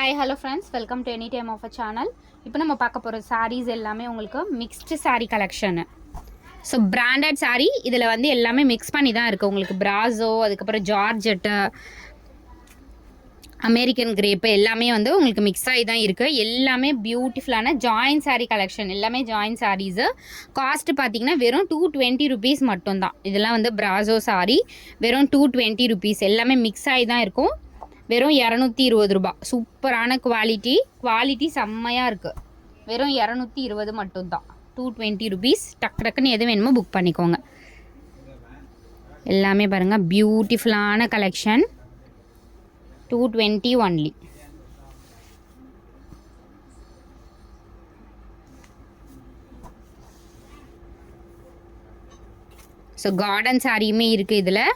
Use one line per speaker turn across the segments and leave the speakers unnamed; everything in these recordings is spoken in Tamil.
Hi hello friends, welcome to any time of a channel. இப்போ நம்ம பார்க்க போகிற சாரீஸ் எல்லாமே உங்களுக்கு மிக்ஸ்டு சாரீ கலெக்ஷனு. ஸோ பிராண்டட் சாரீ இதில் வந்து எல்லாமே மிக்ஸ் பண்ணி தான் இருக்குது. உங்களுக்கு பிராசோ, அதுக்கப்புறம் ஜார்ஜெட்டு, அமெரிக்கன் கிரேப்பு எல்லாமே வந்து உங்களுக்கு மிக்ஸ் ஆகி தான் இருக்குது. எல்லாமே பியூட்டிஃபுல்லான ஜாயின் சாரீ கலெக்ஷன், எல்லாமே ஜாயின் சாரீஸு. காஸ்ட்டு பார்த்தீங்கன்னா வெறும் 220 ருபீஸ் மட்டும்தான். இதெல்லாம் வந்து பிராசோ சாரீ, வெறும் 220 ருபீஸ். எல்லாமே மிக்ஸ் ஆகி தான் இருக்கும். வெறும் 220 ரூபா. சூப்பரான குவாலிட்டி செம்மையாக இருக்குது. வெறும் 220 மட்டும்தான். 220 ருபீஸ். டக்குன்னு எது வேணுமோ புக் பண்ணிக்கோங்க. எல்லாமே பாருங்கள், பியூட்டிஃபுல்லான கலெக்ஷன். 220 ஒன்லி. ஸோ கார்டன் சாரியுமே இருக்குது இதில்.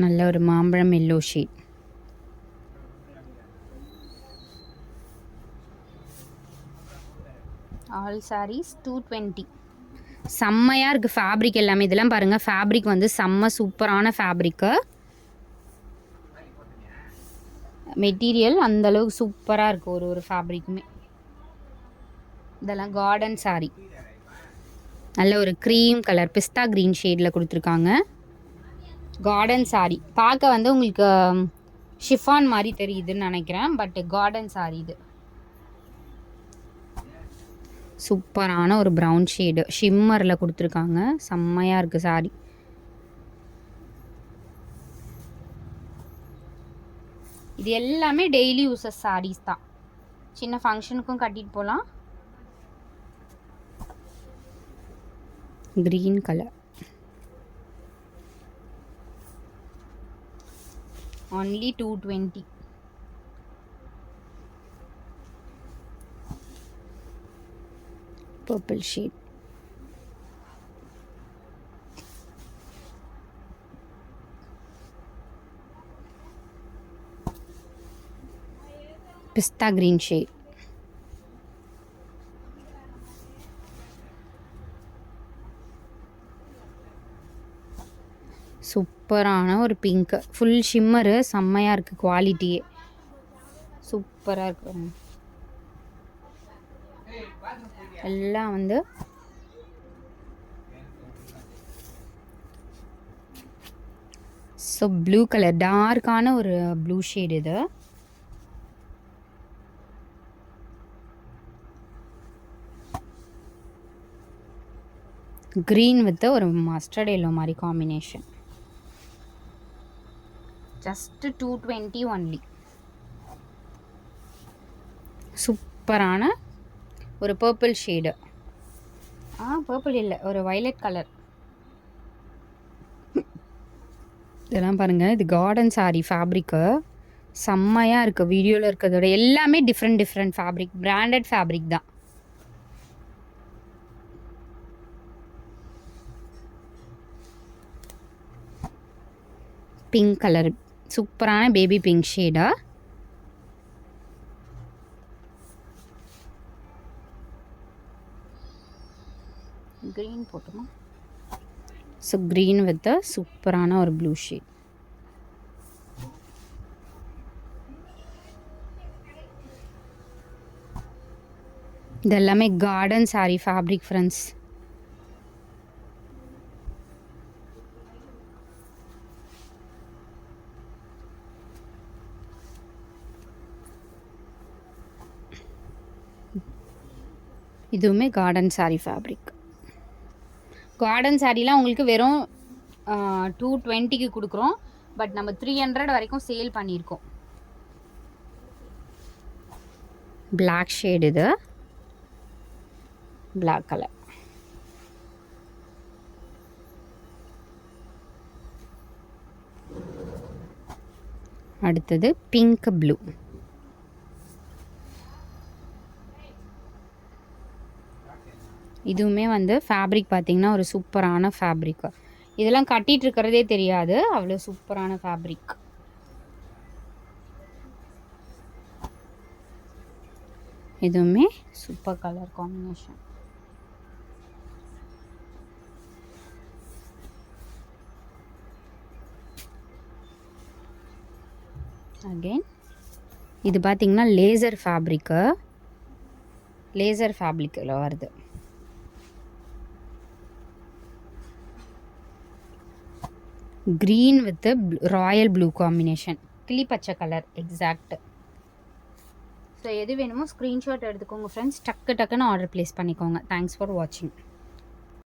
நல்ல ஒரு மாம்பழம் எல்லோ ஷேட். ஆல் சாரீஸ் 220. செம்மையாக இருக்குது ஃபேப்ரிக் எல்லாமே. இதெல்லாம் பாருங்கள், ஃபேப்ரிக் வந்து செம்ம சூப்பரான ஃபேப்ரிக்கு. மெட்டீரியல் அந்தளவுக்கு சூப்பராக இருக்குது ஒரு ஃபேப்ரிக்குமே. இதெல்லாம் கார்டன் சாரீ. நல்ல ஒரு க்ரீம் கலர், பிஸ்தா க்ரீன் ஷேடில் கொடுத்துருக்காங்க. கார்டன் சாரீ பார்க்க வந்து உங்களுக்கு ஷிஃபான் மாதிரி தெரியுதுன்னு நினைக்கிறேன். பட் கார்டன் சாரீ இது. சூப்பரான ஒரு ப்ரௌன் ஷேடு ஷிம்மரில் கொடுத்துருக்காங்க. செம்மையாக இருக்குது சாரீ. இது எல்லாமே டெய்லி யூஸஸ் சாரீஸ் தான். சின்ன ஃபங்க்ஷனுக்கும் கட்டிட்டு போகலாம். Green colour. only 220. Purple shade. Pista green shade. சூப்பரான ஒரு பிங்க், ஃபுல் ஷிம்மரு. செம்மையாக இருக்குது குவாலிட்டியே. சூப்பராக இருக்கு. எல்லாம் வந்து ஸோ ப்ளூ கலர், டார்க்கான ஒரு ப்ளூ ஷேட் இது. க்ரீன் வித் ஒரு மஸ்டர்ட் எல்லோ மாதிரி காம்பினேஷன். Just 220 only. சூப்பரான ஒரு பர்பிள் ஷேடு. பர்பிள் இல்லை, ஒரு வயலட் கலர். இதெல்லாம் பாருங்கள், இது கார்டன் சாரீ ஃபேப்ரிக்கு. செம்மையாக இருக்குது. வீடியோவில் இருக்கிறதோட எல்லாமே டிஃப்ரெண்ட் ஃபேப்ரிக், பிராண்டட் ஃபேப்ரிக் தான். பிங்க் கலர், சூப்பரான பேபி பிங்க் ஷேடா. க்ரீன் போட்டோமா? ஸோ க்ரீன் வித் சூப்பரான ஒரு ப்ளூ ஷேட். இது எல்லாமே கார்டன் சாரீ ஃபேப்ரிக் ஃப்ரெண்ட்ஸ். இதுவுமே கார்டன் சாரீ ஃபேப்ரிக். கார்டன் சாரீலாம் உங்களுக்கு வெறும் 220க்கு கொடுக்குறோம். பட் நம்ம 300 வரைக்கும் சேல் பண்ணியிருக்கோம். பிளாக் ஷேட் இது, பிளாக் கலர். அடுத்தது பிங்க் ப்ளூ. இதுவுமே வந்து ஃபேப்ரிக் பார்த்திங்கன்னா ஒரு சூப்பரான ஃபேப்ரிக்கு. இதெல்லாம் கட்டிகிட்டு இருக்கிறதே தெரியாது, அவ்வளோ சூப்பரான ஃபேப்ரிக். இதுவுமே சூப்பர் கலர் காம்பினேஷன். அகெயின் இது பார்த்தீங்கன்னா லேசர் ஃபேப்ரிக்கில் வருது. Green with Royal blue combination, கிளி பச்சை கலர் எக்ஸாக்ட். ஸோ எது வேணுமோ ஸ்க்ரீன்ஷாட் எடுத்துக்கோங்க ஃப்ரெண்ட்ஸ், டக்குன்னு ஆர்டர் ப்ளேஸ் பண்ணிக்கோங்க. தேங்க்ஸ் ஃபார் வாட்சிங்.